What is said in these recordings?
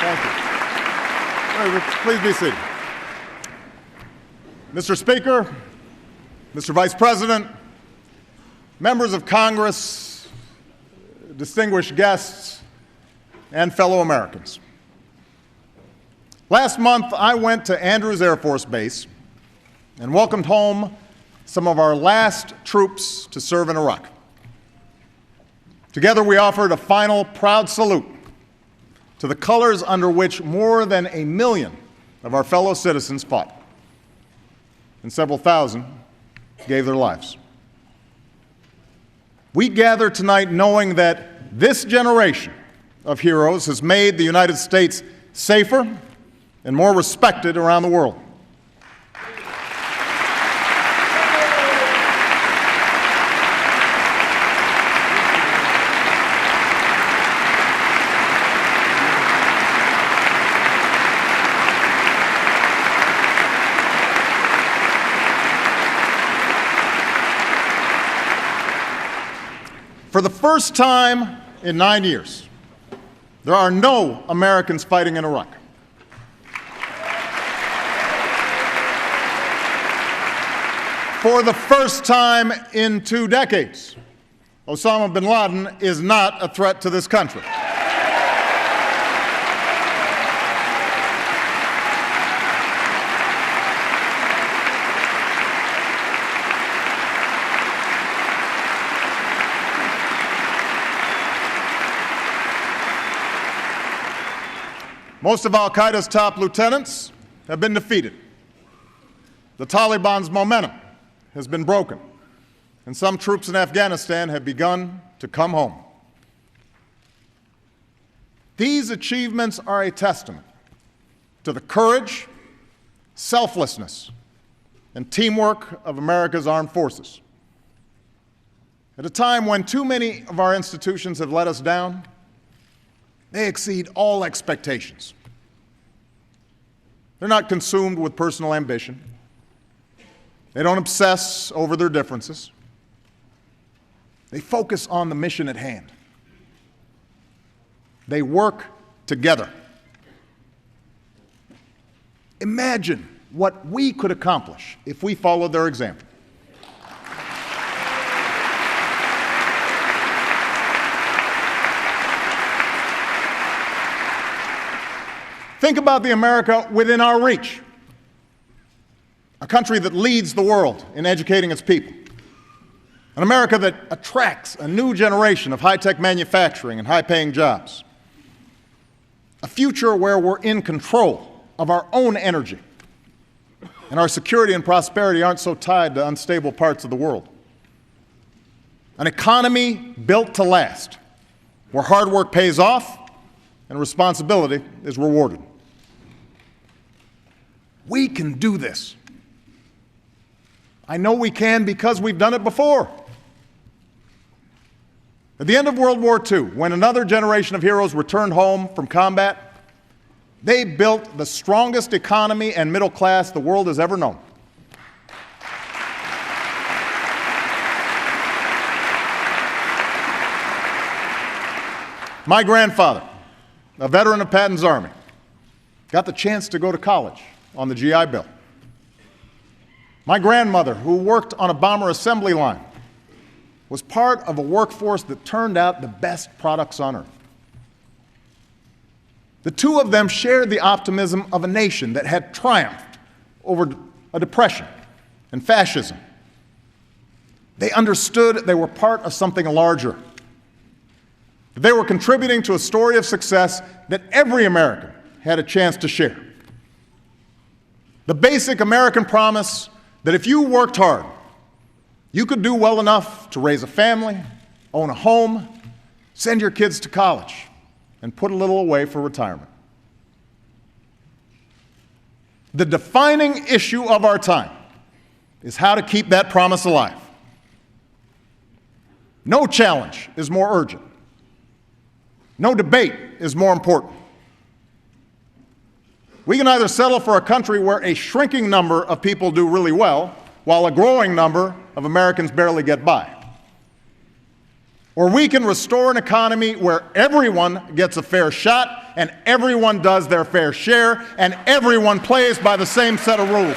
Thank you. All right, please be seated. Mr. Speaker, Mr. Vice President, members of Congress, distinguished guests, and fellow Americans. Last month, I went to Andrews Air Force Base and welcomed home some of our last troops to serve in Iraq. Together, we offered a final proud salute to the colors under which more than 1 million of our fellow citizens fought, and several thousand gave their lives. We gather tonight knowing that this generation of heroes has made the United States safer and more respected around the world. For the first time in 9 years, there are no Americans fighting in Iraq. For the first time in 2 decades, Osama bin Laden is not a threat to this country. Most of al-Qaeda's top lieutenants have been defeated. The Taliban's momentum has been broken, and some troops in Afghanistan have begun to come home. These achievements are a testament to the courage, selflessness, and teamwork of America's armed forces. At a time when too many of our institutions have let us down, they exceed all expectations. They're not consumed with personal ambition. They don't obsess over their differences. They focus on the mission at hand. They work together. Imagine what we could accomplish if we followed their example. Think about the America within our reach, a country that leads the world in educating its people, an America that attracts a new generation of high-tech manufacturing and high-paying jobs, a future where we're in control of our own energy, and our security and prosperity aren't so tied to unstable parts of the world, an economy built to last, where hard work pays off and responsibility is rewarded. We can do this. I know we can because we've done it before. At the end of World War II, when another generation of heroes returned home from combat, they built the strongest economy and middle class the world has ever known. My grandfather, a veteran of Patton's Army, got the chance to go to college on the GI Bill. My grandmother, who worked on a bomber assembly line, was part of a workforce that turned out the best products on earth. The two of them shared the optimism of a nation that had triumphed over a depression and fascism. They understood they were part of something larger. They were contributing to a story of success that every American had a chance to share. The basic American promise that if you worked hard, you could do well enough to raise a family, own a home, send your kids to college, and put a little away for retirement. The defining issue of our time is how to keep that promise alive. No challenge is more urgent. No debate is more important. We can either settle for a country where a shrinking number of people do really well, while a growing number of Americans barely get by. or we can restore an economy where everyone gets a fair shot and everyone does their fair share and everyone plays by the same set of rules.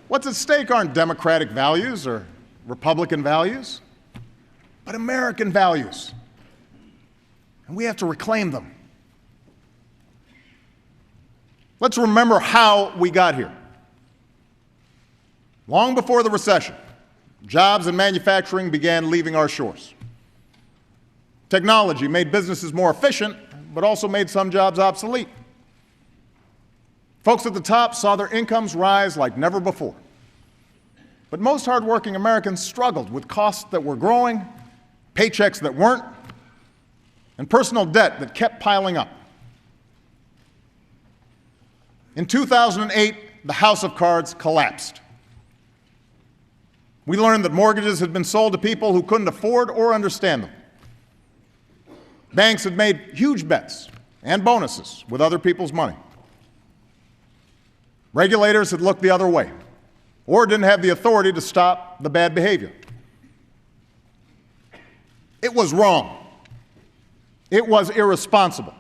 What's at stake aren't democratic values or Republican values, but American values. And we have to reclaim them. Let's remember how we got here. Long before the recession, jobs and manufacturing began leaving our shores. Technology made businesses more efficient, but also made some jobs obsolete. Folks at the top saw their incomes rise like never before. But most hardworking Americans struggled with costs that were growing, paychecks that weren't, and personal debt that kept piling up. In 2008, the house of cards collapsed. We learned that mortgages had been sold to people who couldn't afford or understand them. Banks had made huge bets and bonuses with other people's money. Regulators had looked the other way or didn't have the authority to stop the bad behavior. It was wrong. It was irresponsible.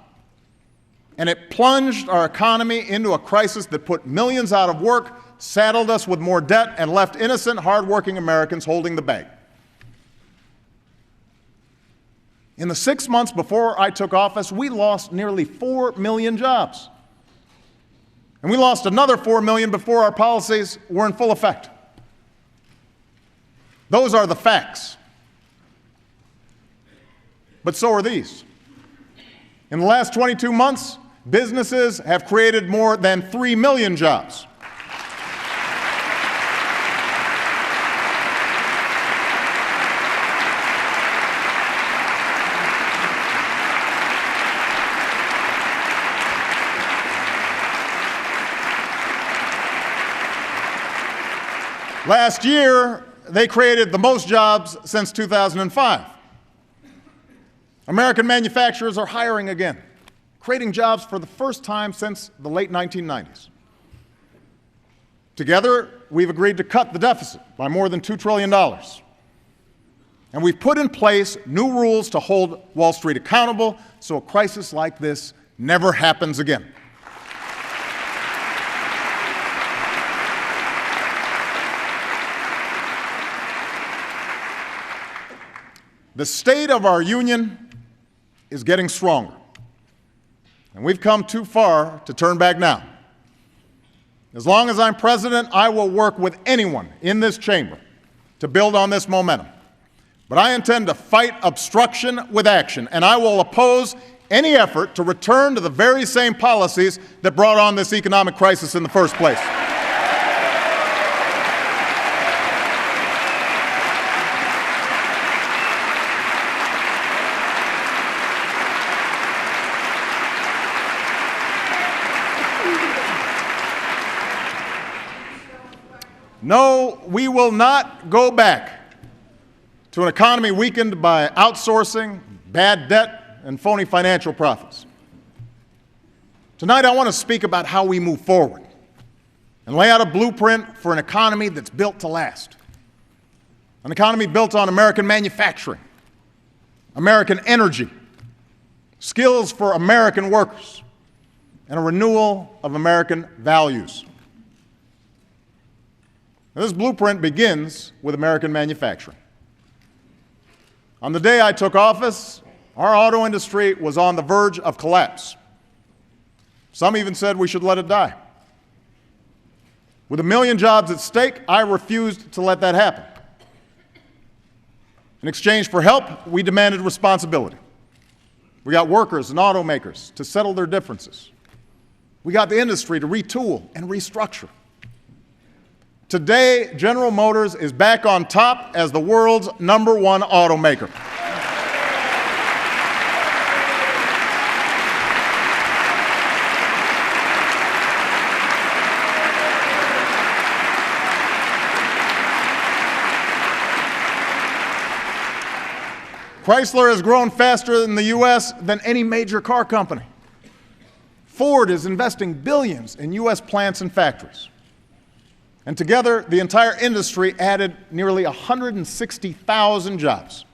And it plunged our economy into a crisis that put millions out of work, saddled us with more debt, and left innocent, hardworking Americans holding the bag. In the 6 months before I took office, we lost nearly 4 million jobs. And we lost another 4 million before our policies were in full effect. Those are the facts. But so are these. In the last 22 months, businesses have created more than 3 million jobs. Last year, they created the most jobs since 2005. American manufacturers are hiring again, creating jobs for the first time since the late 1990s. Together, we've agreed to cut the deficit by more than $2 trillion. And we've put in place new rules to hold Wall Street accountable so a crisis like this never happens again. The state of our union is getting stronger, and we've come too far to turn back now. As long as I'm president, I will work with anyone in this chamber to build on this momentum. But I intend to fight obstruction with action, and I will oppose any effort to return to the very same policies that brought on this economic crisis in the first place. No, we will not go back to an economy weakened by outsourcing, bad debt, and phony financial profits. Tonight, I want to speak about how we move forward and lay out a blueprint for an economy that's built to last. An economy built on American manufacturing, American energy, skills for American workers, and a renewal of American values. Now, this blueprint begins with American manufacturing. On the day I took office, our auto industry was on the verge of collapse. Some even said we should let it die. With 1 million jobs at stake, I refused to let that happen. In exchange for help, we demanded responsibility. We got workers and automakers to settle their differences. We got the industry to retool and restructure. Today, General Motors is back on top as the world's #1 automaker. Chrysler has grown faster in the U.S. than any major car company. Ford is investing billions in U.S. plants and factories. And together, the entire industry added nearly 160,000 jobs.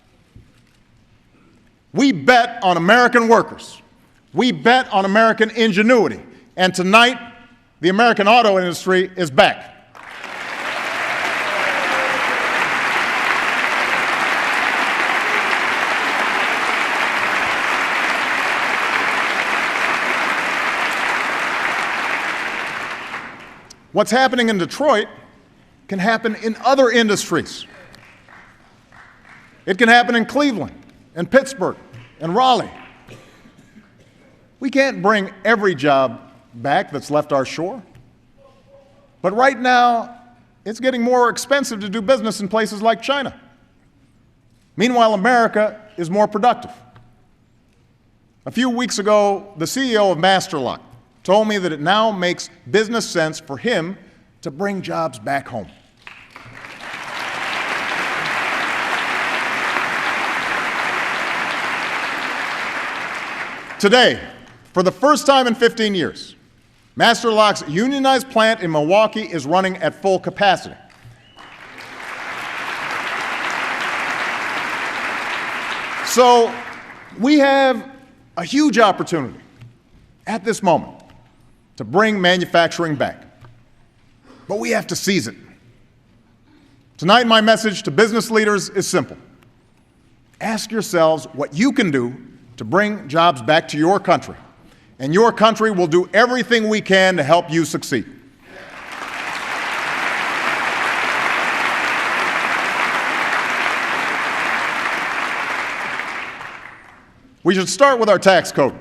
We bet on American workers. We bet on American ingenuity. And tonight, the American auto industry is back. What's happening in Detroit can happen in other industries. It can happen in Cleveland, and Pittsburgh, and Raleigh. We can't bring every job back that's left our shore. But right now, it's getting more expensive to do business in places like China. Meanwhile, America is more productive. A few weeks ago, the CEO of Masterlock told me that it now makes business sense for him to bring jobs back home. Today, for the first time in 15 years, Masterlock's unionized plant in Milwaukee is running at full capacity. So we have a huge opportunity at this moment to bring manufacturing back. But we have to seize it. Tonight, my message to business leaders is simple. Ask yourselves what you can do to bring jobs back to your country, and your country will do everything we can to help you succeed. We should start with our tax code.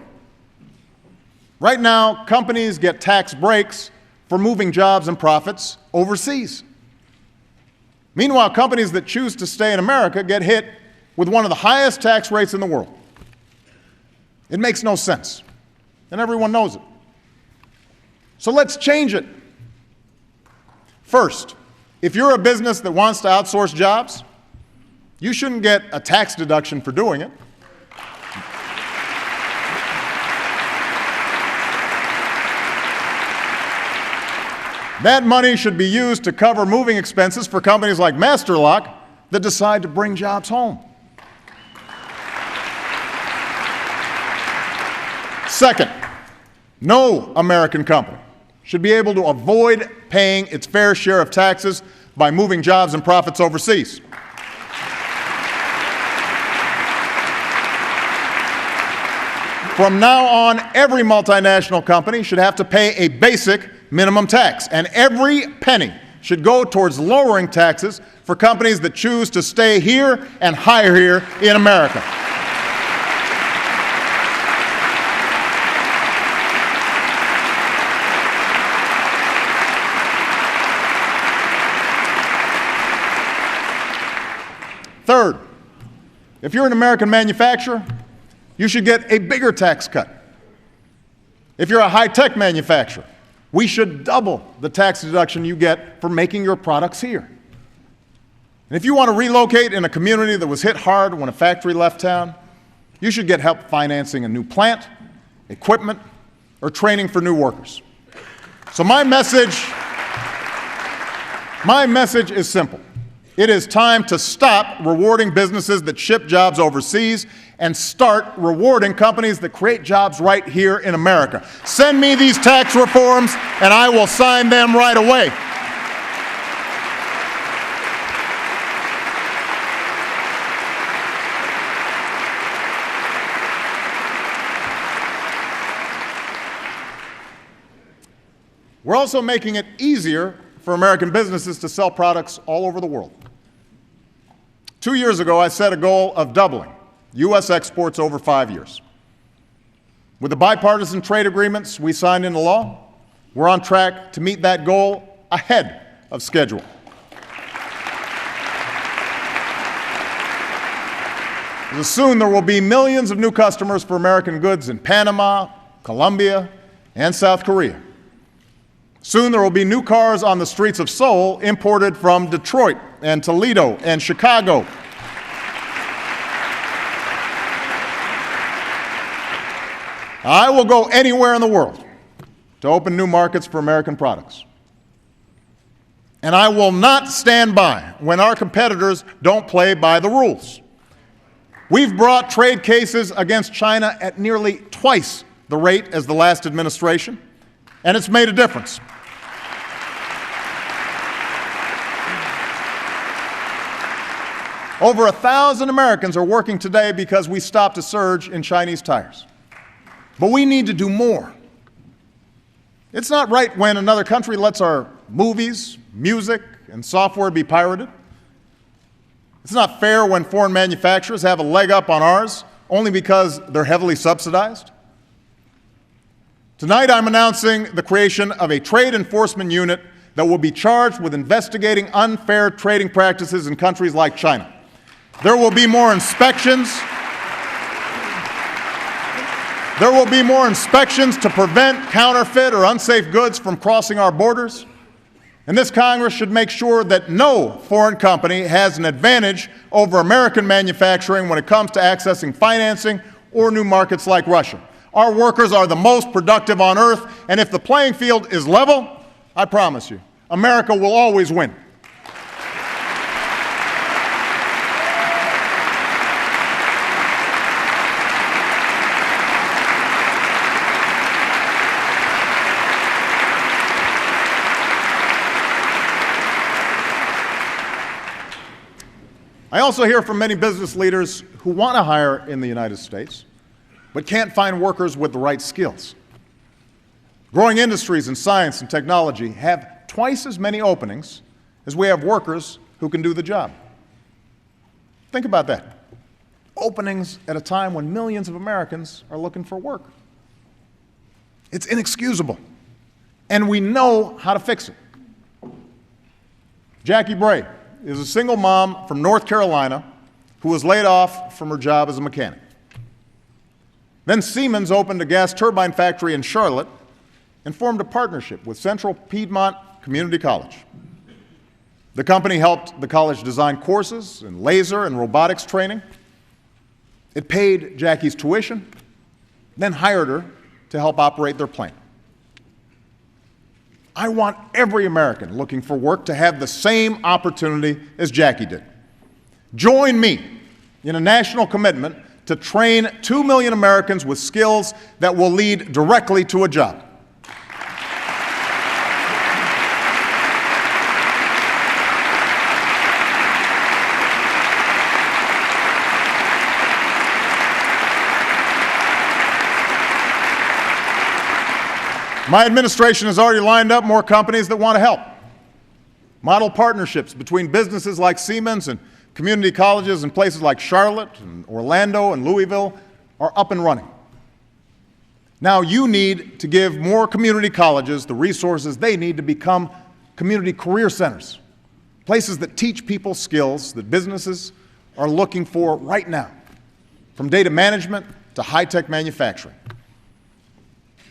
Right now, companies get tax breaks for moving jobs and profits overseas. Meanwhile, companies that choose to stay in America get hit with one of the highest tax rates in the world. It makes no sense, and everyone knows it. So let's change it. First, if you're a business that wants to outsource jobs, you shouldn't get a tax deduction for doing it. That money should be used to cover moving expenses for companies like Masterlock that decide to bring jobs home. Second, no American company should be able to avoid paying its fair share of taxes by moving jobs and profits overseas. From now on, every multinational company should have to pay a basic minimum tax, and every penny should go towards lowering taxes for companies that choose to stay here and hire here in America. Third, if you're an American manufacturer, you should get a bigger tax cut. If you're a high-tech manufacturer, we should double the tax deduction you get for making your products here. And if you want to relocate in a community that was hit hard when a factory left town, you should get help financing a new plant, equipment, or training for new workers. So my message is simple. It is time to stop rewarding businesses that ship jobs overseas and start rewarding companies that create jobs right here in America. Send me these tax reforms, and I will sign them right away. We're also making it easier for American businesses to sell products all over the world. 2 years ago, I set a goal of doubling U.S. exports over 5 years. With the bipartisan trade agreements we signed into law, we're on track to meet that goal ahead of schedule. Soon there will be millions of new customers for American goods in Panama, Colombia, and South Korea. Soon there will be new cars on the streets of Seoul imported from Detroit and Toledo and Chicago. I will go anywhere in the world to open new markets for American products. And I will not stand by when our competitors don't play by the rules. We've brought trade cases against China at nearly twice the rate as the last administration, and it's made a difference. Over 1,000 Americans are working today because we stopped a surge in Chinese tires. But we need to do more. It's not right when another country lets our movies, music, and software be pirated. It's not fair when foreign manufacturers have a leg up on ours only because they're heavily subsidized. Tonight, I'm announcing the creation of a trade enforcement unit that will be charged with investigating unfair trading practices in countries like China. There will be more inspections. There will be more inspections to prevent counterfeit or unsafe goods from crossing our borders. And this Congress should make sure that no foreign company has an advantage over American manufacturing when it comes to accessing financing or new markets like Russia. Our workers are the most productive on earth, and if the playing field is level, I promise you, America will always win. I also hear from many business leaders who want to hire in the United States, but can't find workers with the right skills. Growing industries in science and technology have twice as many openings as we have workers who can do the job. Think about that. Openings at a time when millions of Americans are looking for work. It's inexcusable, and we know how to fix it. Jackie Bray is a single mom from North Carolina who was laid off from her job as a mechanic. Then Siemens opened a gas turbine factory in Charlotte and formed a partnership with Central Piedmont Community College. The company helped the college design courses in laser and robotics training. It paid Jackie's tuition, then hired her to help operate their plant. I want every American looking for work to have the same opportunity as Jackie did. Join me in a national commitment to train 2 million Americans with skills that will lead directly to a job. My administration has already lined up more companies that want to help. Model partnerships between businesses like Siemens and community colleges in places like Charlotte and Orlando and Louisville are up and running. Now you need to give more community colleges the resources they need to become community career centers, places that teach people skills that businesses are looking for right now, from data management to high-tech manufacturing.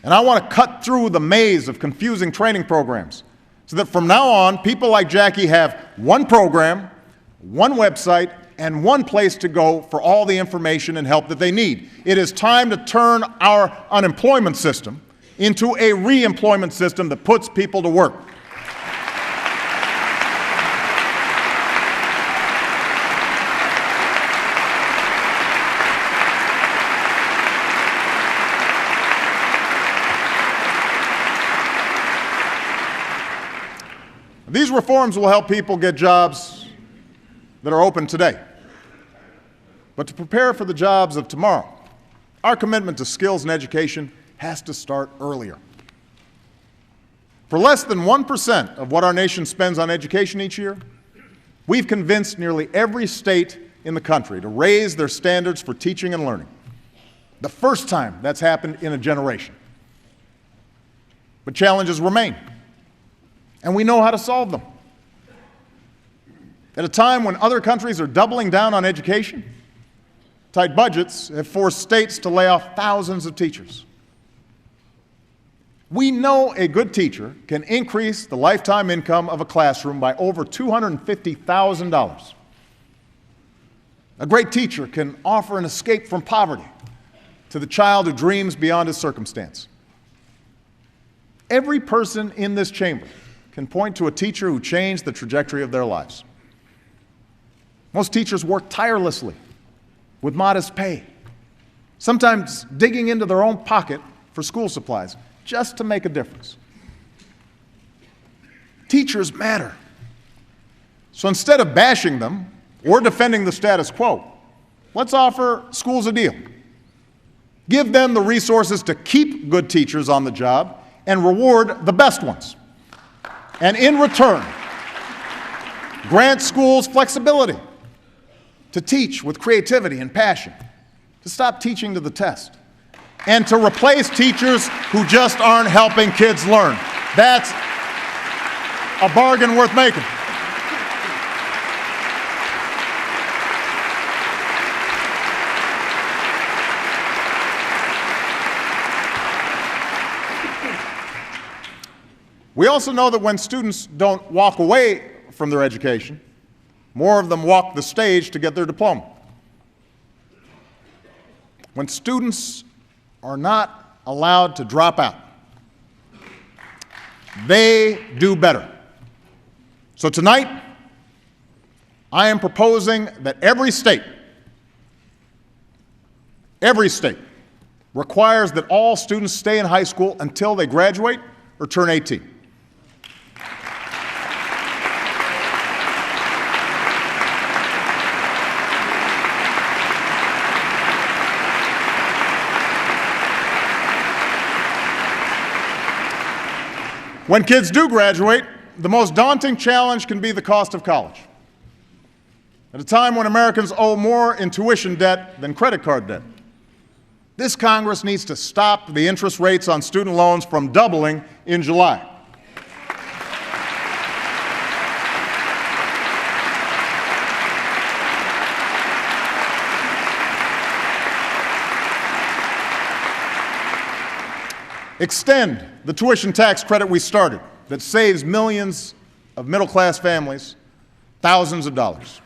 And I want to cut through the maze of confusing training programs so that from now on, people like Jackie have one program, one website, and one place to go for all the information and help that they need. It is time to turn our unemployment system into a re-employment system that puts people to work. These reforms will help people get jobs that are open today. But to prepare for the jobs of tomorrow, our commitment to skills and education has to start earlier. For less than 1% of what our nation spends on education each year, we've convinced nearly every state in the country to raise their standards for teaching and learning. The first time that's happened in a generation. But challenges remain, and we know how to solve them. At a time when other countries are doubling down on education, tight budgets have forced states to lay off thousands of teachers. We know a good teacher can increase the lifetime income of a classroom by over $250,000. A great teacher can offer an escape from poverty to the child who dreams beyond his circumstance. Every person in this chamber can point to a teacher who changed the trajectory of their lives. Most teachers work tirelessly with modest pay, sometimes digging into their own pocket for school supplies just to make a difference. Teachers matter. So instead of bashing them or defending the status quo, let's offer schools a deal. Give them the resources to keep good teachers on the job and reward the best ones. And in return, grant schools flexibility to teach with creativity and passion, to stop teaching to the test, and to replace teachers who just aren't helping kids learn. That's a bargain worth making. We also know that when students don't walk away from their education, more of them walk the stage to get their diploma. When students are not allowed to drop out, they do better. So tonight, I am proposing that every state requires that all students stay in high school until they graduate or turn 18. When kids do graduate, the most daunting challenge can be the cost of college. At a time when Americans owe more in tuition debt than credit card debt, this Congress needs to stop the interest rates on student loans from doubling in July. Extend the tuition tax credit we started that saves millions of middle-class families thousands of dollars.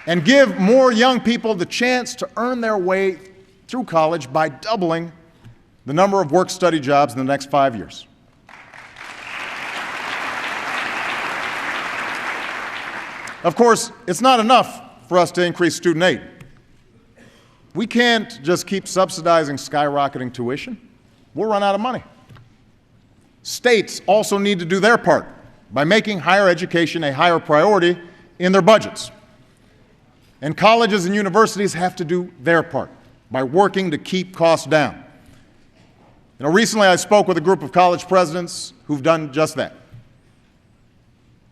And give more young people the chance to earn their way through college by doubling the number of work-study jobs in the next 5 years. Of course, it's not enough for us to increase student aid. We can't just keep subsidizing skyrocketing tuition. We'll run out of money. States also need to do their part by making higher education a higher priority in their budgets. And colleges and universities have to do their part by working to keep costs down. You know, recently I spoke with a group of college presidents who've done just that.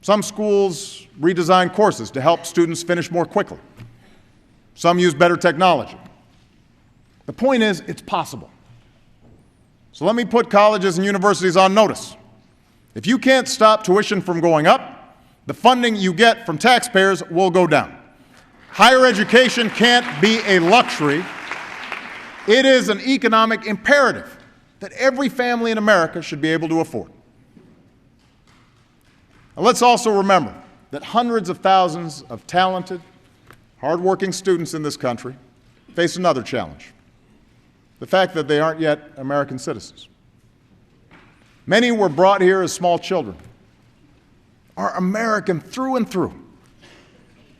Some schools redesign courses to help students finish more quickly. Some use better technology. The point is, it's possible. So let me put colleges and universities on notice. If you can't stop tuition from going up, the funding you get from taxpayers will go down. Higher education can't be a luxury. It is an economic imperative that every family in America should be able to afford. Now, let's also remember that hundreds of thousands of talented, hardworking students in this country face another challenge: the fact that they aren't yet American citizens. Many were brought here as small children, are American through and through,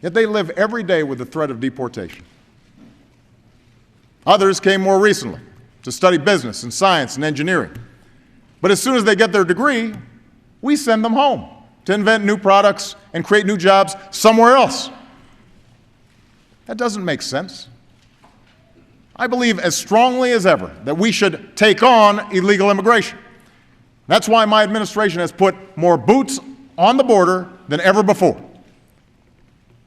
yet they live every day with the threat of deportation. Others came more recently to study business and science and engineering. But as soon as they get their degree, we send them home to invent new products and create new jobs somewhere else. That doesn't make sense. I believe as strongly as ever that we should take on illegal immigration. That's why my administration has put more boots on the border than ever before.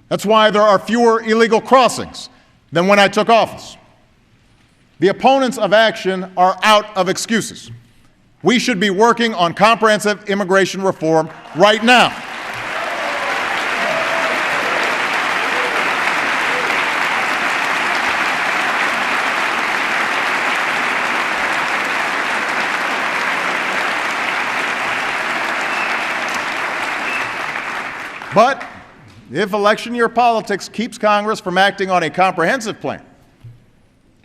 That's why there are fewer illegal crossings than when I took office. The opponents of action are out of excuses. We should be working on comprehensive immigration reform right now. But if election year politics keeps Congress from acting on a comprehensive plan,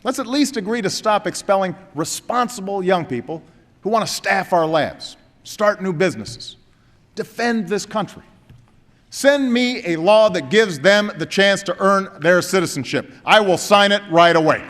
Let's at least agree to stop expelling responsible young people who want to staff our labs, start new businesses, defend this country. Send me a law that gives them the chance to earn their citizenship. I will sign it right away.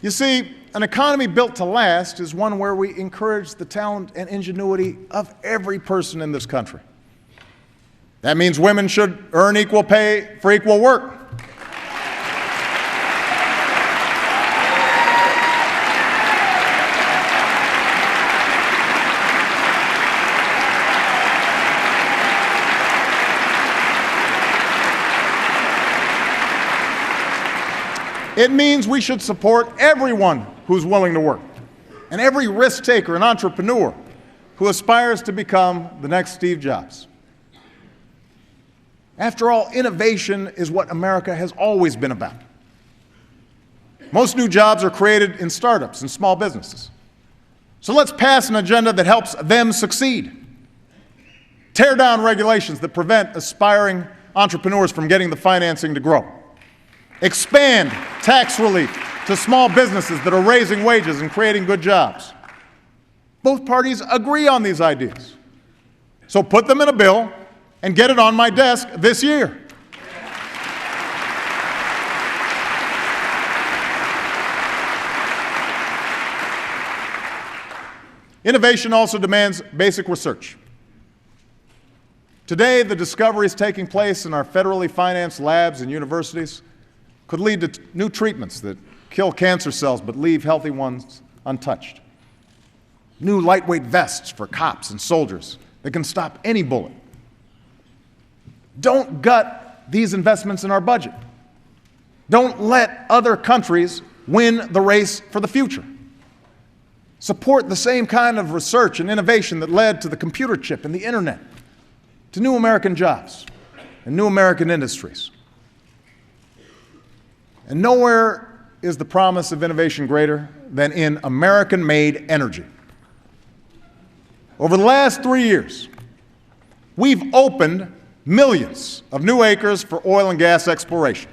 You see, an economy built to last is one where we encourage the talent and ingenuity of every person in this country. That means women should earn equal pay for equal work. It means we should support everyone who's willing to work and every risk taker and entrepreneur who aspires to become the next Steve Jobs. After all, innovation is what America has always been about. Most new jobs are created in startups and small businesses. So let's pass an agenda that helps them succeed. Tear down regulations that prevent aspiring entrepreneurs from getting the financing to grow. Expand tax relief to small businesses that are raising wages and creating good jobs. Both parties agree on these ideas. So put them in a bill and get it on my desk this year. Innovation also demands basic research. Today, the discoveries taking place in our federally financed labs and universities could lead to new treatments that kill cancer cells but leave healthy ones untouched. New lightweight vests for cops and soldiers that can stop any bullet. Don't gut these investments in our budget. Don't let other countries win the race for the future. Support the same kind of research and innovation that led to the computer chip and the internet, to new American jobs and new American industries. And nowhere is the promise of innovation greater than in American-made energy. Over the last 3 years, we've opened millions of new acres for oil and gas exploration.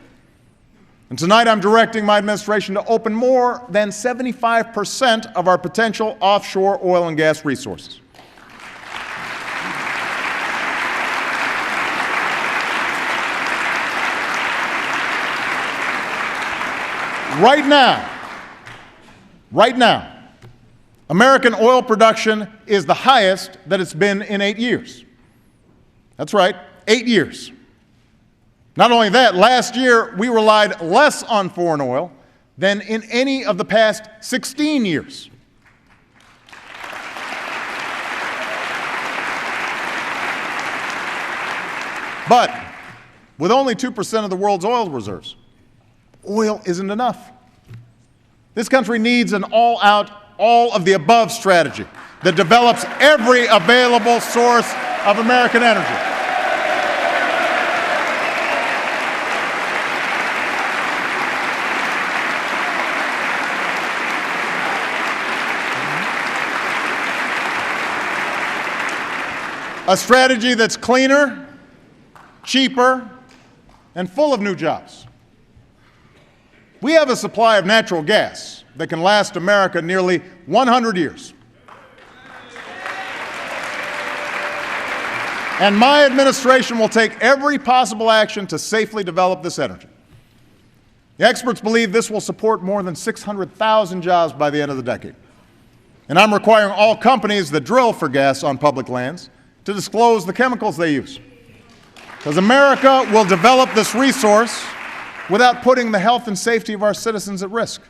And tonight I'm directing my administration to open more than 75% of our potential offshore oil and gas resources. Right now, American oil production is the highest that it's been in 8 years. That's right, 8 years. Not only that, last year we relied less on foreign oil than in any of the past 16 years. But with only 2% of the world's oil reserves, oil isn't enough. This country needs an all-out, all-of-the-above strategy that develops every available source of American energy. A strategy that's cleaner, cheaper, and full of new jobs. We have a supply of natural gas that can last America nearly 100 years. And my administration will take every possible action to safely develop this energy. The experts believe this will support more than 600,000 jobs by the end of the decade. And I'm requiring all companies that drill for gas on public lands to disclose the chemicals they use. Because America will develop this resource without putting the health and safety of our citizens at risk.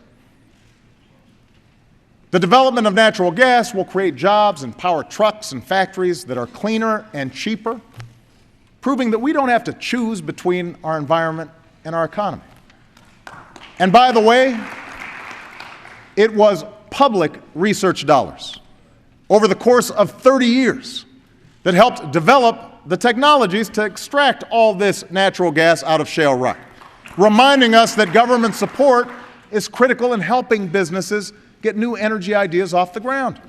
The development of natural gas will create jobs and power trucks and factories that are cleaner and cheaper, proving that we don't have to choose between our environment and our economy. And by the way, it was public research dollars over the course of 30 years that helped develop the technologies to extract all this natural gas out of shale rock, reminding us that government support is critical in helping businesses get new energy ideas off the ground.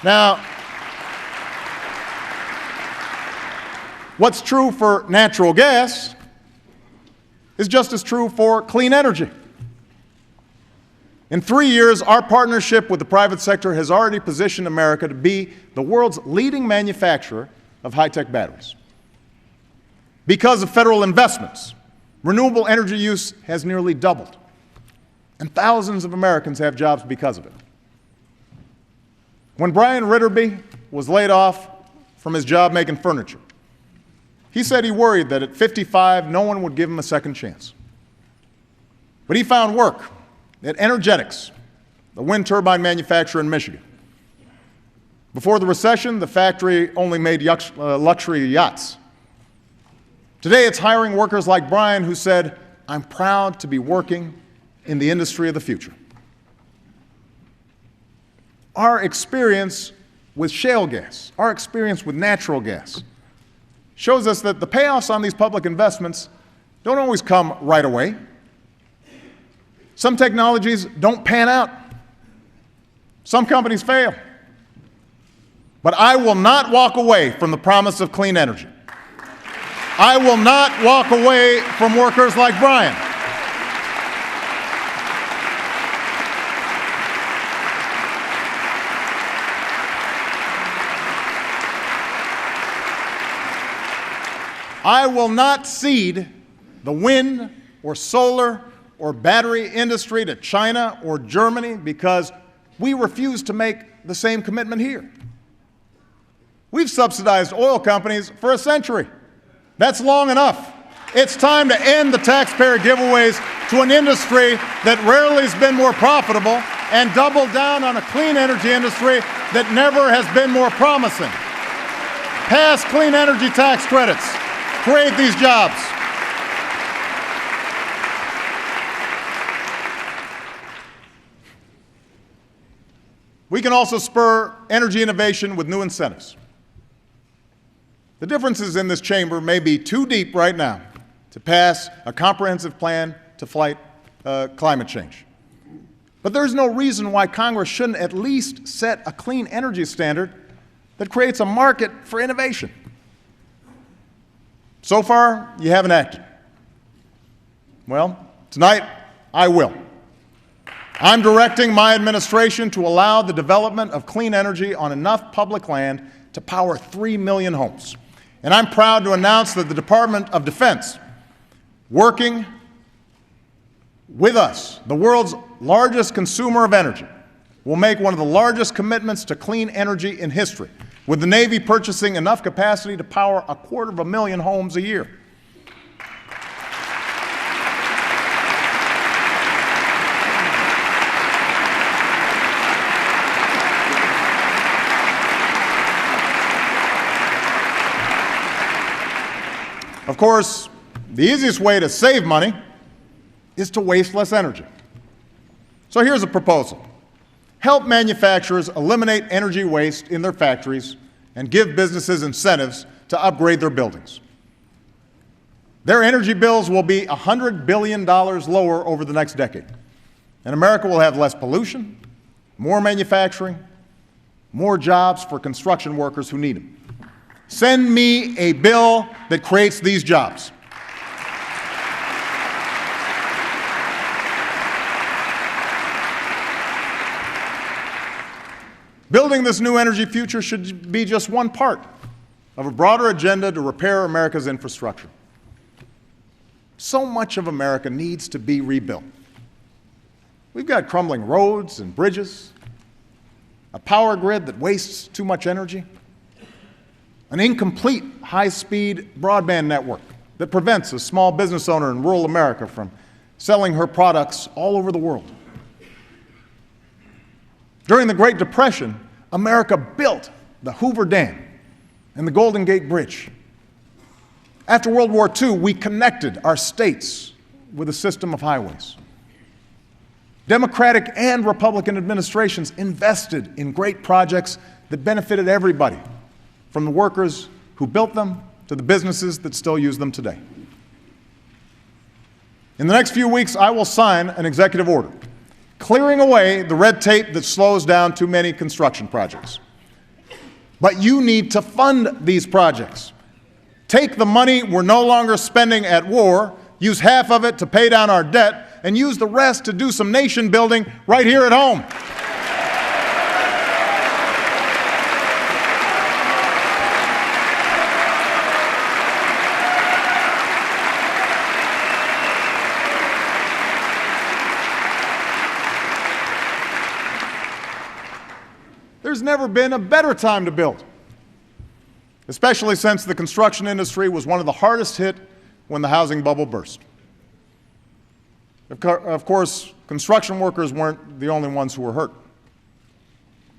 Now, what's true for natural gas is just as true for clean energy. In 3 years, our partnership with the private sector has already positioned America to be the world's leading manufacturer of high-tech batteries. Because of federal investments, renewable energy use has nearly doubled, and thousands of Americans have jobs because of it. When Brian Ritterby was laid off from his job making furniture, he said he worried that at 55, no one would give him a second chance. But he found work at Energetics, the wind turbine manufacturer in Michigan. Before the recession, the factory only made luxury yachts. Today, it's hiring workers like Brian who said, "I'm proud to be working in the industry of the future." Our experience with shale gas, our experience with natural gas, shows us that the payoffs on these public investments don't always come right away. Some technologies don't pan out. Some companies fail. But I will not walk away from the promise of clean energy. I will not walk away from workers like Brian. I will not cede the wind or solar or battery industry to China or Germany because we refuse to make the same commitment here. We've subsidized oil companies for a century. That's long enough. It's time to end the taxpayer giveaways to an industry that rarely has been more profitable and double down on a clean energy industry that never has been more promising. Pass clean energy tax credits. Create these jobs. We can also spur energy innovation with new incentives. The differences in this chamber may be too deep right now to pass a comprehensive plan to fight climate change. But there's no reason why Congress shouldn't at least set a clean energy standard that creates a market for innovation. So far, you haven't acted. Well, tonight, I will. I'm directing my administration to allow the development of clean energy on enough public land to power 3 million homes. And I'm proud to announce that the Department of Defense, working with us, the world's largest consumer of energy, will make one of the largest commitments to clean energy in history, with the Navy purchasing enough capacity to power 250,000 homes a year. Of course, the easiest way to save money is to waste less energy. So here's a proposal. Help manufacturers eliminate energy waste in their factories and give businesses incentives to upgrade their buildings. Their energy bills will be $100 billion lower over the next decade, and America will have less pollution, more manufacturing, more jobs for construction workers who need them. Send me a bill that creates these jobs. Building this new energy future should be just one part of a broader agenda to repair America's infrastructure. So much of America needs to be rebuilt. We've got crumbling roads and bridges, a power grid that wastes too much energy, an incomplete high-speed broadband network that prevents a small business owner in rural America from selling her products all over the world. During the Great Depression, America built the Hoover Dam and the Golden Gate Bridge. After World War II, we connected our states with a system of highways. Democratic and Republican administrations invested in great projects that benefited everybody, from the workers who built them to the businesses that still use them today. In the next few weeks, I will sign an executive order clearing away the red tape that slows down too many construction projects. But you need to fund these projects. Take the money we're no longer spending at war, use half of it to pay down our debt, and use the rest to do some nation building right here at home. There's never been a better time to build, especially since the construction industry was one of the hardest hit when the housing bubble burst. Of course, construction workers weren't the only ones who were hurt.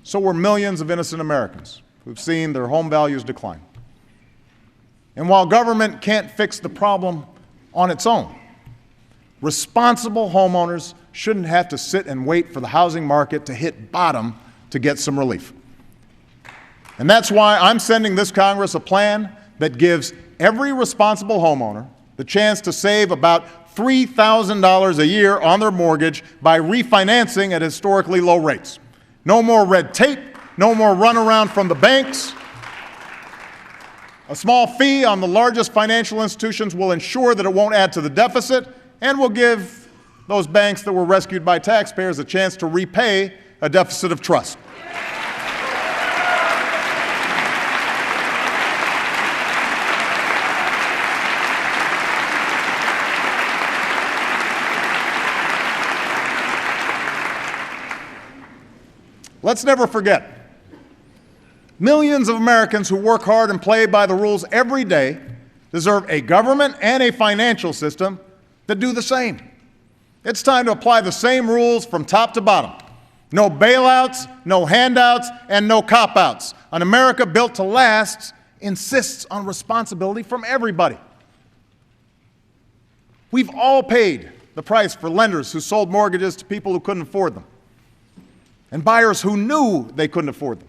So were millions of innocent Americans who've seen their home values decline. And while government can't fix the problem on its own, responsible homeowners shouldn't have to sit and wait for the housing market to hit bottom to get some relief. And that's why I'm sending this Congress a plan that gives every responsible homeowner the chance to save about $3,000 a year on their mortgage by refinancing at historically low rates. No more red tape, no more runaround from the banks. A small fee on the largest financial institutions will ensure that it won't add to the deficit and will give those banks that were rescued by taxpayers a chance to repay a deficit of trust. Let's never forget, millions of Americans who work hard and play by the rules every day deserve a government and a financial system that do the same. It's time to apply the same rules from top to bottom. No bailouts, no handouts, and no cop-outs. An America built to last insists on responsibility from everybody. We've all paid the price for lenders who sold mortgages to people who couldn't afford them, and buyers who knew they couldn't afford them.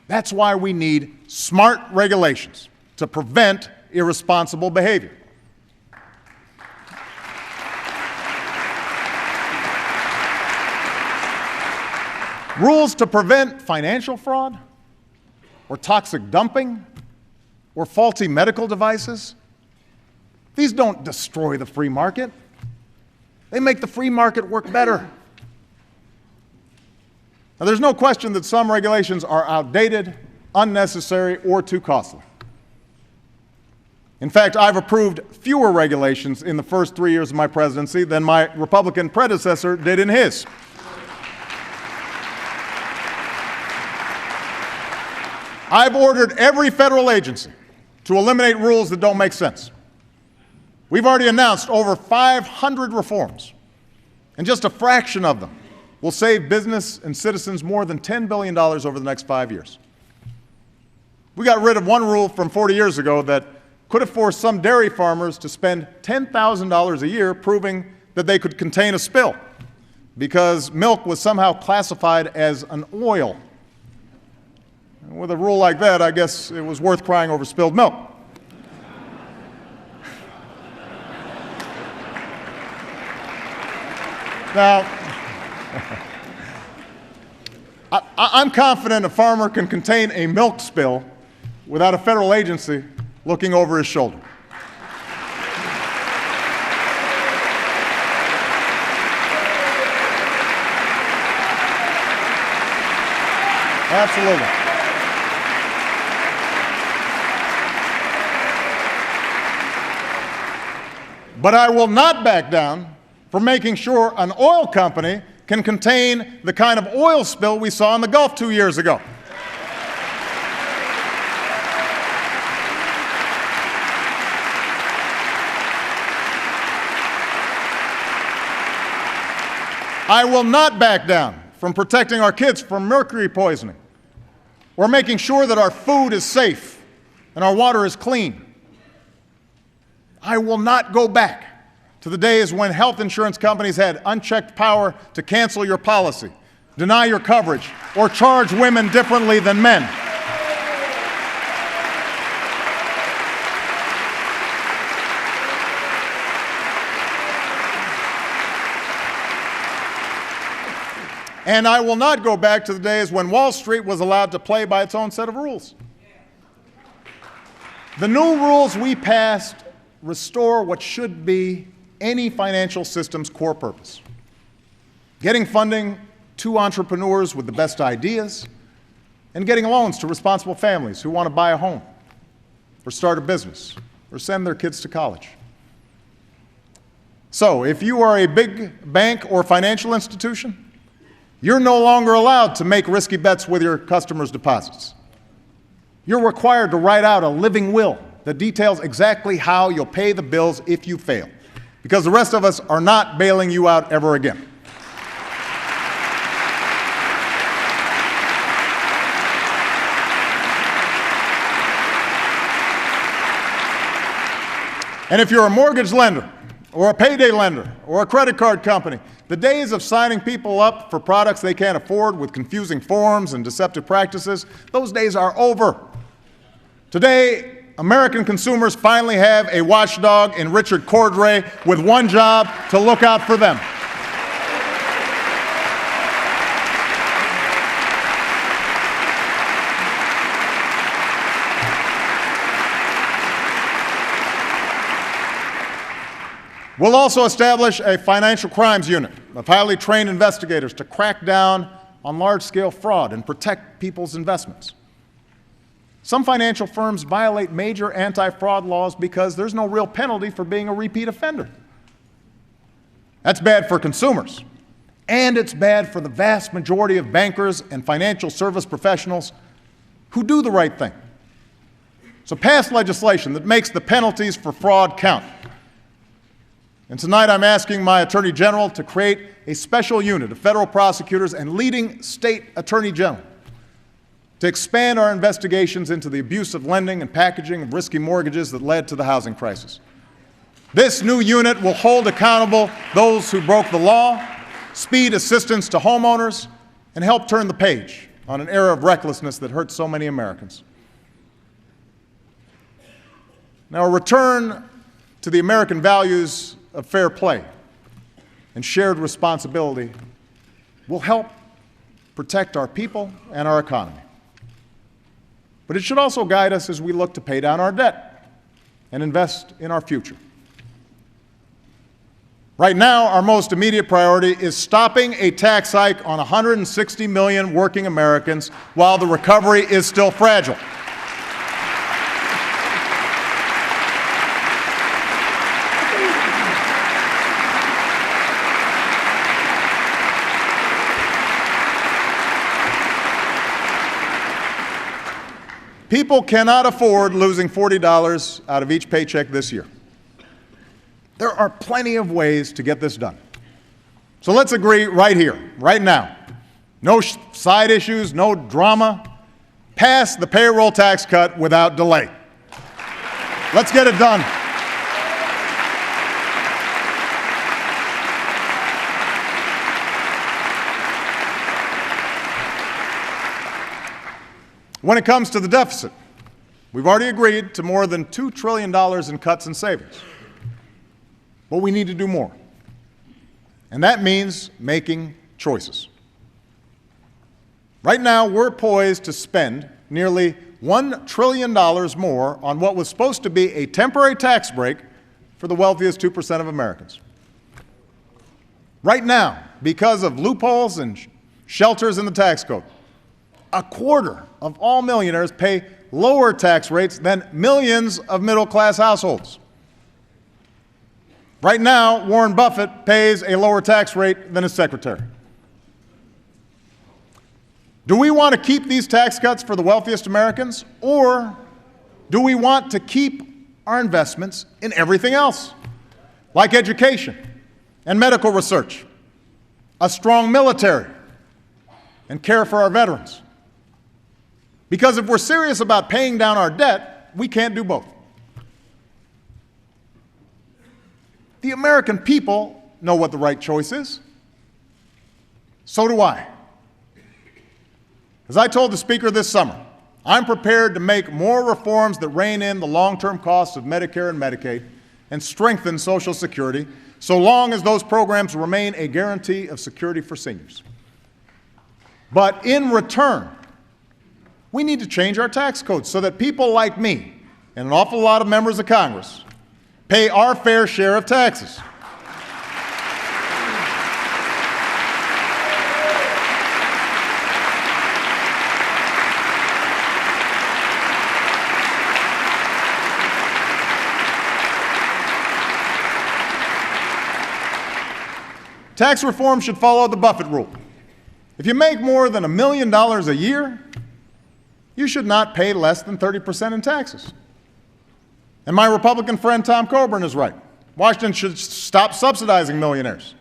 That's why we need smart regulations to prevent irresponsible behavior. Rules to prevent financial fraud, or toxic dumping, or faulty medical devices. These don't destroy the free market. They make the free market work better. Now, there's no question that some regulations are outdated, unnecessary, or too costly. In fact, I've approved fewer regulations in the first 3 years of my presidency than my Republican predecessor did in his. I've ordered every federal agency to eliminate rules that don't make sense. We've already announced over 500 reforms, and just a fraction of them will save business and citizens more than $10 billion over the next 5 years. We got rid of one rule from 40 years ago that could have forced some dairy farmers to spend $10,000 a year proving that they could contain a spill because milk was somehow classified as an oil. And with a rule like that, I guess it was worth crying over spilled milk. Now, I'm confident a farmer can contain a milk spill without a federal agency looking over his shoulder. Absolutely. But I will not back down from making sure an oil company can contain the kind of oil spill we saw in the Gulf 2 years ago. I will not back down from protecting our kids from mercury poisoning or making sure that our food is safe and our water is clean. I will not go back to the days when health insurance companies had unchecked power to cancel your policy, deny your coverage, or charge women differently than men. And I will not go back to the days when Wall Street was allowed to play by its own set of rules. The new rules we passed restore what should be any financial system's core purpose: getting funding to entrepreneurs with the best ideas and getting loans to responsible families who want to buy a home or start a business or send their kids to college. So, if you are a big bank or financial institution, you're no longer allowed to make risky bets with your customers' deposits. You're required to write out a living will that details exactly how you'll pay the bills if you fail, because the rest of us are not bailing you out ever again. And if you're a mortgage lender, or a payday lender, or a credit card company, the days of signing people up for products they can't afford with confusing forms and deceptive practices, those days are over. Today, American consumers finally have a watchdog in Richard Cordray with one job: to look out for them. We'll also establish a financial crimes unit of highly trained investigators to crack down on large-scale fraud and protect people's investments. Some financial firms violate major anti-fraud laws because there's no real penalty for being a repeat offender. That's bad for consumers, and it's bad for the vast majority of bankers and financial service professionals who do the right thing. So pass legislation that makes the penalties for fraud count. And tonight I'm asking my Attorney General to create a special unit of federal prosecutors and leading state attorney general to expand our investigations into the abuse of lending and packaging of risky mortgages that led to the housing crisis. This new unit will hold accountable those who broke the law, speed assistance to homeowners, and help turn the page on an era of recklessness that hurt so many Americans. Now, a return to the American values of fair play and shared responsibility will help protect our people and our economy. But it should also guide us as we look to pay down our debt and invest in our future. Right now, our most immediate priority is stopping a tax hike on 160 million working Americans while the recovery is still fragile. People cannot afford losing $40 out of each paycheck this year. There are plenty of ways to get this done. So let's agree right here, right now. No side issues, no drama. Pass the payroll tax cut without delay. Let's get it done. When it comes to the deficit, we've already agreed to more than $2 trillion in cuts and savings. But we need to do more. And that means making choices. Right now, we're poised to spend nearly $1 trillion more on what was supposed to be a temporary tax break for the wealthiest 2% of Americans. Right now, because of loopholes and shelters in the tax code, a quarter of all millionaires pay lower tax rates than millions of middle-class households. Right now, Warren Buffett pays a lower tax rate than his secretary. Do we want to keep these tax cuts for the wealthiest Americans, or do we want to keep our investments in everything else, like education and medical research, a strong military, and care for our veterans? Because if we're serious about paying down our debt, we can't do both. The American people know what the right choice is. So do I. As I told the Speaker this summer, I'm prepared to make more reforms that rein in the long-term costs of Medicare and Medicaid and strengthen Social Security, so long as those programs remain a guarantee of security for seniors. But in return, we need to change our tax code so that people like me and an awful lot of members of Congress pay our fair share of taxes. Tax reform should follow the Buffett rule. If you make more than $1 million a year, you should not pay less than 30% in taxes. And my Republican friend Tom Coburn is right. Washington should stop subsidizing millionaires.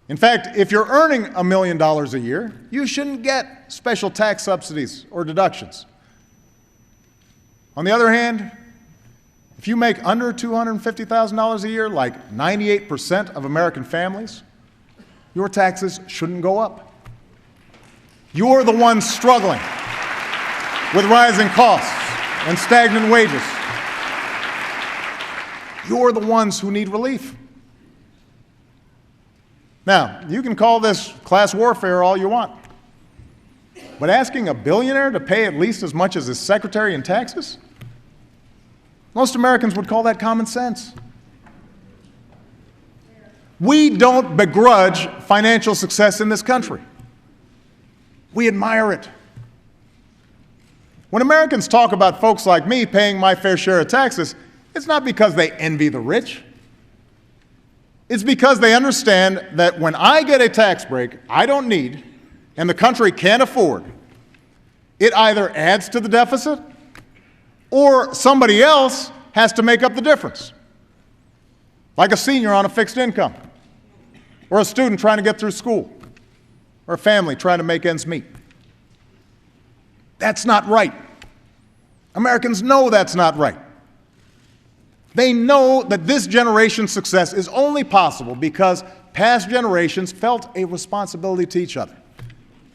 In fact, if you're earning $1 million a year, you shouldn't get special tax subsidies or deductions. On the other hand, if you make under $250,000 a year, like 98% of American families, your taxes shouldn't go up. You're the ones struggling with rising costs and stagnant wages. You're the ones who need relief. Now, you can call this class warfare all you want, but asking a billionaire to pay at least as much as his secretary in taxes? Most Americans would call that common sense. We don't begrudge financial success in this country. We admire it. When Americans talk about folks like me paying my fair share of taxes, it's not because they envy the rich. It's because they understand that when I get a tax break I don't need and the country can't afford, it either adds to the deficit or somebody else has to make up the difference, like a senior on a fixed income, or a student trying to get through school, or a family trying to make ends meet. That's not right. Americans know that's not right. They know that this generation's success is only possible because past generations felt a responsibility to each other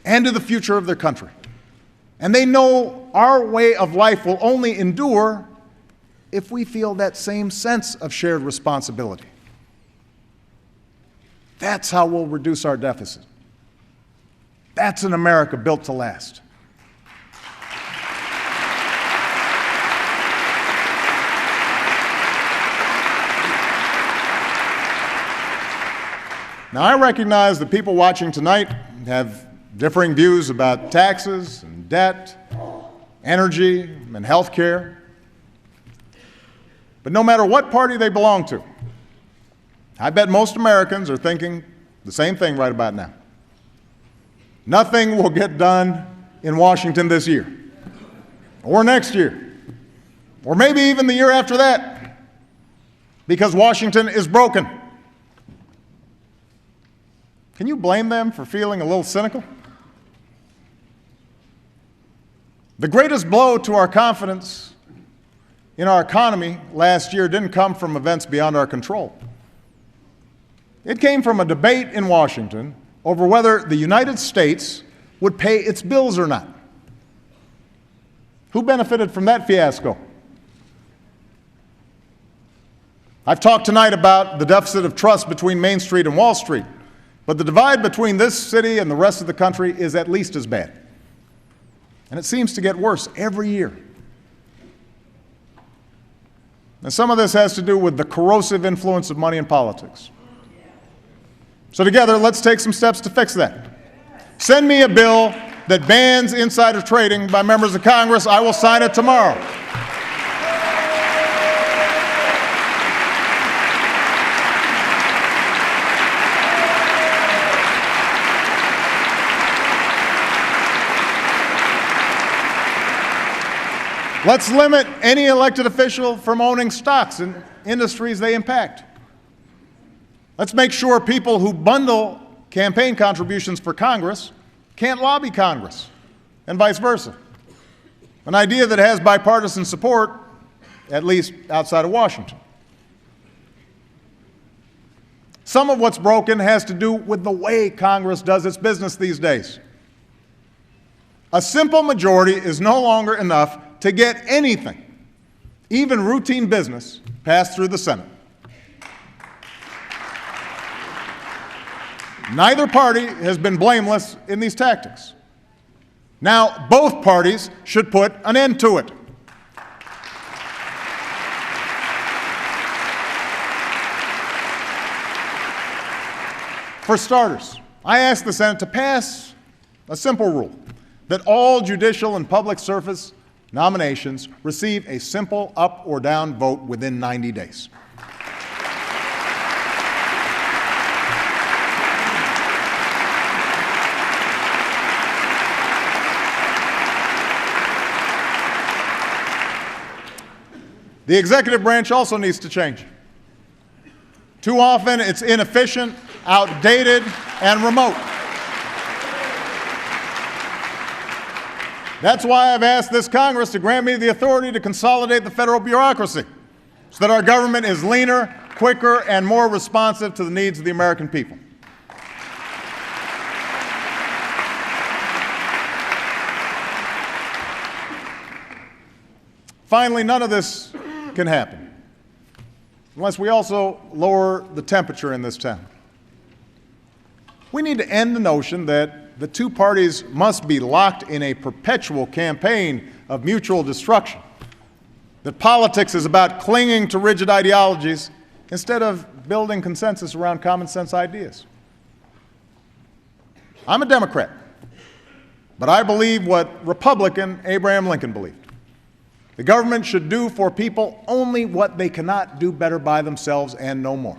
and to the future of their country. And they know our way of life will only endure if we feel that same sense of shared responsibility. That's how we'll reduce our deficit. That's an America built to last. Now, I recognize that people watching tonight have differing views about taxes and debt, energy and health care. But no matter what party they belong to, I bet most Americans are thinking the same thing right about now. Nothing will get done in Washington this year, or next year, or maybe even the year after that, because Washington is broken. Can you blame them for feeling a little cynical? The greatest blow to our confidence in our economy last year didn't come from events beyond our control. It came from a debate in Washington over whether the United States would pay its bills or not. Who benefited from that fiasco? I've talked tonight about the deficit of trust between Main Street and Wall Street, but the divide between this city and the rest of the country is at least as bad. And it seems to get worse every year. And some of this has to do with the corrosive influence of money in politics. So together, let's take some steps to fix that. Send me a bill that bans insider trading by members of Congress. I will sign it tomorrow. Let's limit any elected official from owning stocks in industries they impact. Let's make sure people who bundle campaign contributions for Congress can't lobby Congress, and vice versa. An idea that has bipartisan support, at least outside of Washington. Some of what's broken has to do with the way Congress does its business these days. A simple majority is no longer enough to get anything, even routine business, passed through the Senate. Neither party has been blameless in these tactics. Now, both parties should put an end to it. For starters, I ask the Senate to pass a simple rule that all judicial and public service nominations receive a simple up or down vote within 90 days. The executive branch also needs to change. Too often it's inefficient, outdated, and remote. That's why I've asked this Congress to grant me the authority to consolidate the federal bureaucracy so that our government is leaner, quicker, and more responsive to the needs of the American people. Finally, none of this can happen unless we also lower the temperature in this town. We need to end the notion that the two parties must be locked in a perpetual campaign of mutual destruction, that politics is about clinging to rigid ideologies instead of building consensus around common sense ideas. I'm a Democrat, but I believe what Republican Abraham Lincoln believed. The government should do for people only what they cannot do better by themselves and no more.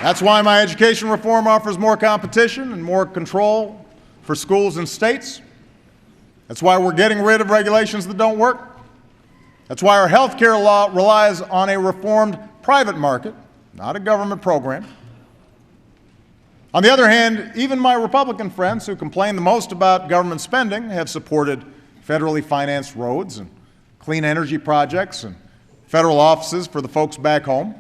That's why my education reform offers more competition and more control for schools and states. That's why we're getting rid of regulations that don't work. That's why our health care law relies on a reformed private market, not a government program. On the other hand, even my Republican friends who complain the most about government spending have supported federally financed roads and clean energy projects and federal offices for the folks back home.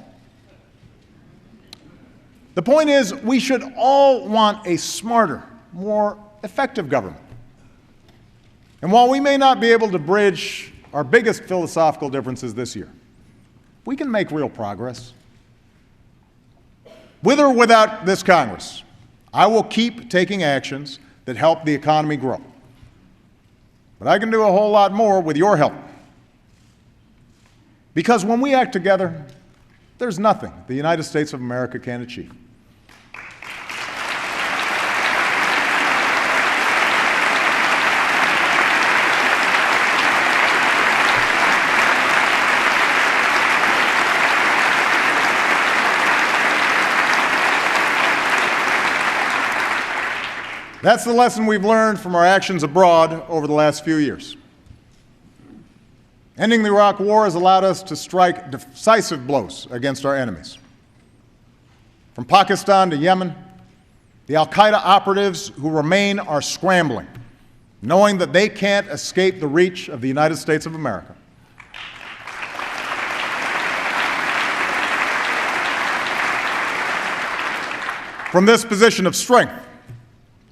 The point is, we should all want a smarter, more effective government. And while we may not be able to bridge our biggest philosophical differences this year, we can make real progress. With or without this Congress, I will keep taking actions that help the economy grow. But I can do a whole lot more with your help. Because when we act together, there's nothing the United States of America can achieve. That's the lesson we've learned from our actions abroad over the last few years. Ending the Iraq War has allowed us to strike decisive blows against our enemies. From Pakistan to Yemen, the al-Qaeda operatives who remain are scrambling, knowing that they can't escape the reach of the United States of America. From this position of strength,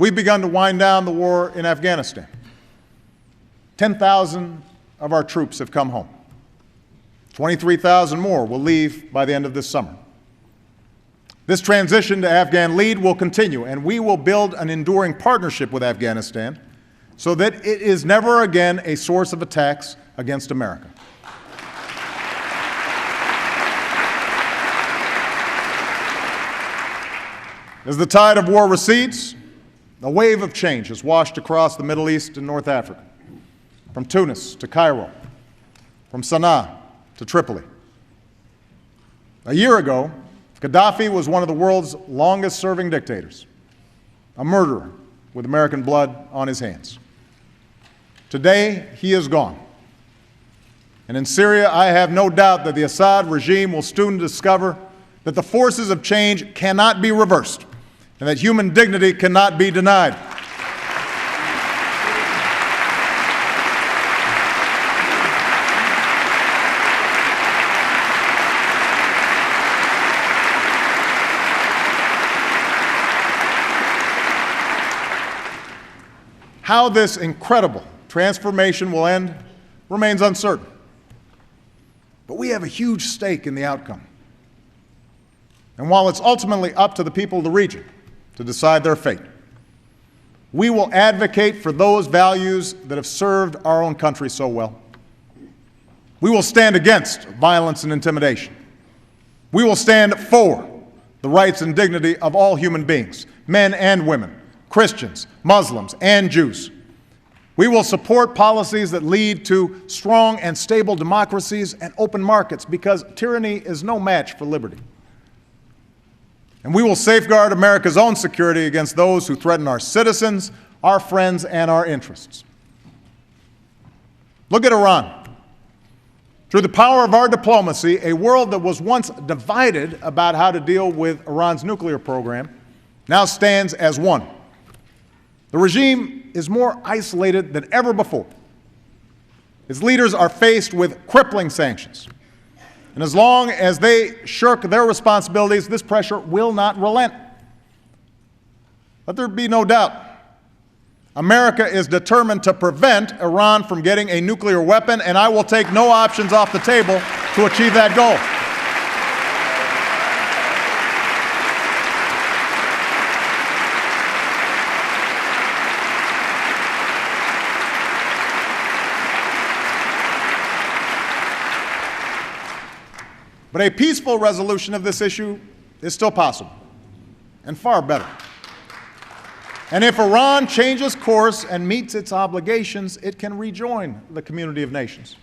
we've begun to wind down the war in Afghanistan. 10,000 of our troops have come home. 23,000 more will leave by the end of this summer. This transition to Afghan lead will continue, and we will build an enduring partnership with Afghanistan so that it is never again a source of attacks against America. As the tide of war recedes, a wave of change has washed across the Middle East and North Africa, from Tunis to Cairo, from Sana'a to Tripoli. A year ago, Gaddafi was one of the world's longest-serving dictators, a murderer with American blood on his hands. Today, he is gone. And in Syria, I have no doubt that the Assad regime will soon discover that the forces of change cannot be reversed and that human dignity cannot be denied. How this incredible transformation will end remains uncertain. But we have a huge stake in the outcome. And while it's ultimately up to the people of the region to decide their fate, we will advocate for those values that have served our own country so well. We will stand against violence and intimidation. We will stand for the rights and dignity of all human beings, men and women, Christians, Muslims, and Jews. We will support policies that lead to strong and stable democracies and open markets, because tyranny is no match for liberty. And we will safeguard America's own security against those who threaten our citizens, our friends, and our interests. Look at Iran. Through the power of our diplomacy, a world that was once divided about how to deal with Iran's nuclear program now stands as one. The regime is more isolated than ever before. Its leaders are faced with crippling sanctions. And as long as they shirk their responsibilities, this pressure will not relent. Let there be no doubt. America is determined to prevent Iran from getting a nuclear weapon, and I will take no options off the table to achieve that goal. But a peaceful resolution of this issue is still possible, and far better. And if Iran changes course and meets its obligations, it can rejoin the community of nations.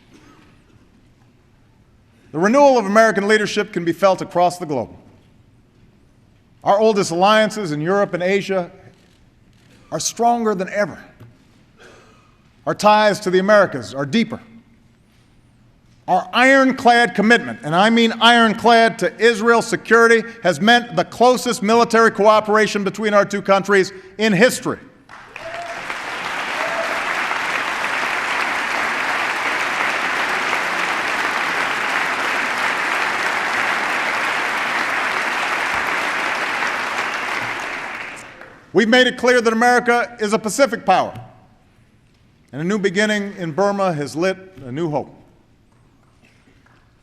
The renewal of American leadership can be felt across the globe. Our oldest alliances in Europe and Asia are stronger than ever. Our ties to the Americas are deeper. Our ironclad commitment, and I mean ironclad, to Israel's security has meant the closest military cooperation between our two countries in history. We've made it clear that America is a Pacific power, and a new beginning in Burma has lit a new hope.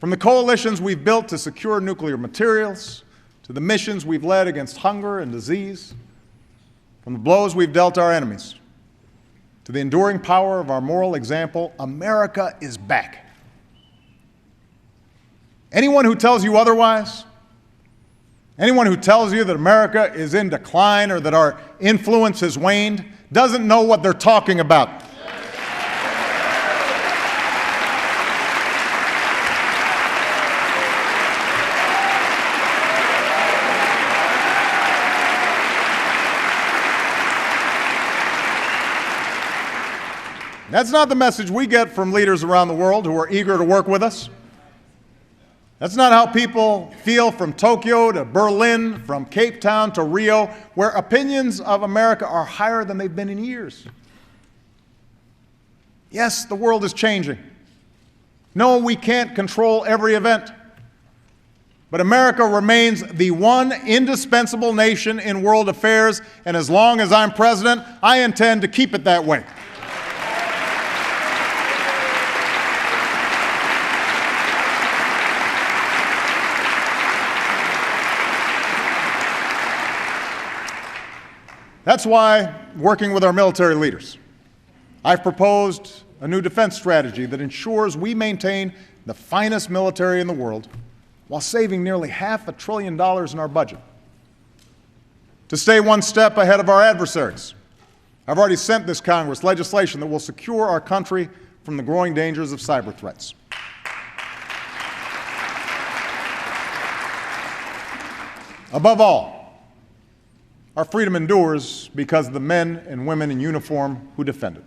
From the coalitions we've built to secure nuclear materials, to the missions we've led against hunger and disease, from the blows we've dealt our enemies, to the enduring power of our moral example, America is back. Anyone who tells you otherwise, anyone who tells you that America is in decline or that our influence has waned, doesn't know what they're talking about. That's not the message we get from leaders around the world who are eager to work with us. That's not how people feel from Tokyo to Berlin, from Cape Town to Rio, where opinions of America are higher than they've been in years. Yes, the world is changing. No, we can't control every event. But America remains the one indispensable nation in world affairs, and as long as I'm president, I intend to keep it that way. That's why, working with our military leaders, I've proposed a new defense strategy that ensures we maintain the finest military in the world while saving nearly $500 billion in our budget. To stay one step ahead of our adversaries, I've already sent this Congress legislation that will secure our country from the growing dangers of cyber threats. Above all, our freedom endures because of the men and women in uniform who defend it.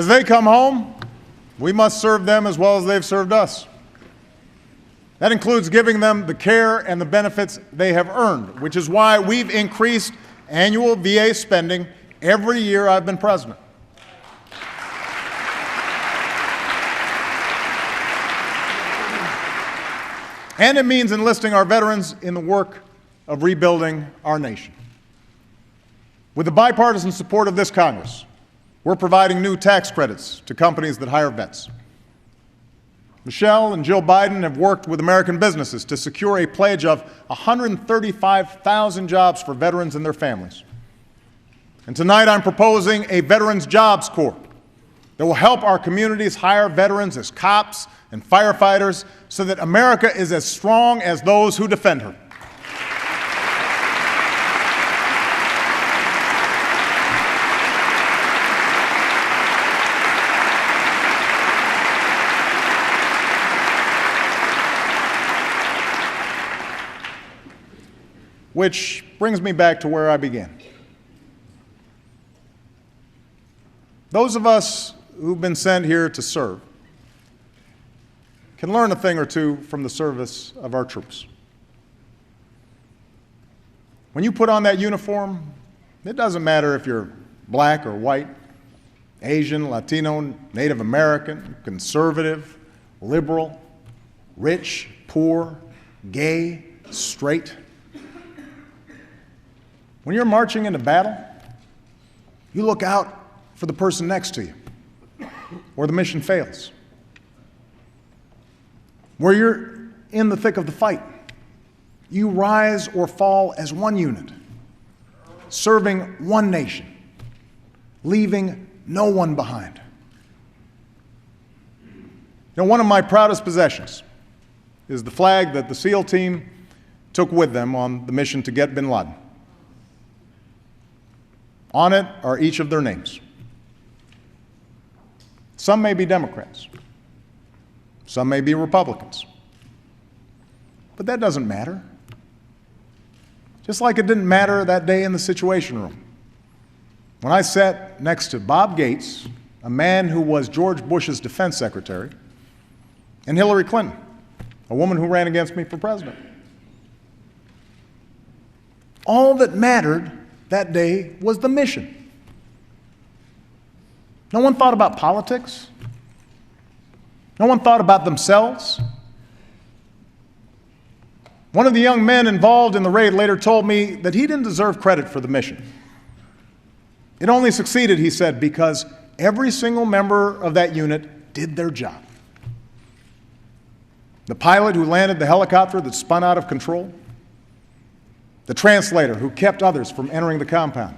As they come home, we must serve them as well as they've served us. That includes giving them the care and the benefits they have earned, which is why we've increased annual VA spending every year I've been president. And it means enlisting our veterans in the work of rebuilding our nation. With the bipartisan support of this Congress, we're providing new tax credits to companies that hire vets. Michelle and Jill Biden have worked with American businesses to secure a pledge of 135,000 jobs for veterans and their families. And tonight I'm proposing a Veterans Jobs Corps that will help our communities hire veterans as cops and firefighters so that America is as strong as those who defend her. Which brings me back to where I began. Those of us who've been sent here to serve can learn a thing or two from the service of our troops. When you put on that uniform, it doesn't matter if you're black or white, Asian, Latino, Native American, conservative, liberal, rich, poor, gay, straight. When you're marching into battle, you look out for the person next to you, or the mission fails. Where you're in the thick of the fight, you rise or fall as one unit, serving one nation, leaving no one behind. Now, one of my proudest possessions is the flag that the SEAL team took with them on the mission to get bin Laden. On it are each of their names. Some may be Democrats. Some may be Republicans. But that doesn't matter. Just like it didn't matter that day in the Situation Room, when I sat next to Bob Gates, a man who was George Bush's defense secretary, and Hillary Clinton, a woman who ran against me for president. All that mattered that day was the mission. No one thought about politics. No one thought about themselves. One of the young men involved in the raid later told me that he didn't deserve credit for the mission. It only succeeded, he said, because every single member of that unit did their job. The pilot who landed the helicopter that spun out of control, the translator who kept others from entering the compound,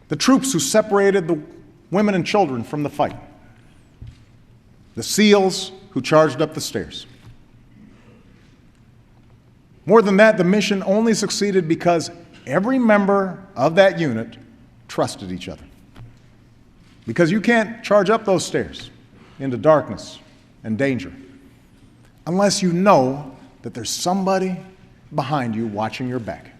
the troops who separated the women and children from the fight, the SEALs who charged up the stairs. More than that, the mission only succeeded because every member of that unit trusted each other. Because you can't charge up those stairs into darkness and danger unless you know that there's somebody behind you watching your back.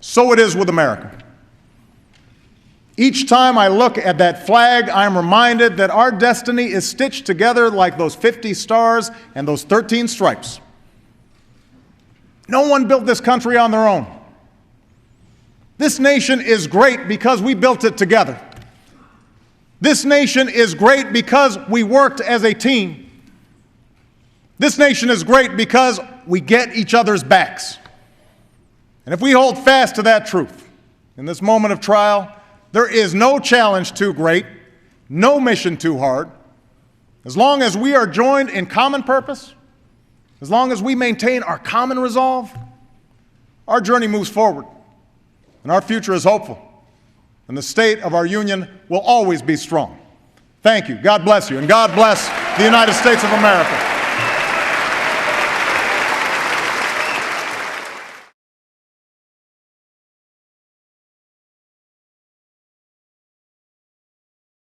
So it is with America. Each time I look at that flag, I'm reminded that our destiny is stitched together like those 50 stars and those 13 stripes. No one built this country on their own. This nation is great because we built it together. This nation is great because we worked as a team. This nation is great because we get each other's backs. And if we hold fast to that truth in this moment of trial, there is no challenge too great, no mission too hard. As long as we are joined in common purpose, as long as we maintain our common resolve, our journey moves forward, and our future is hopeful, and the state of our union will always be strong. Thank you. God bless you, and God bless the United States of America.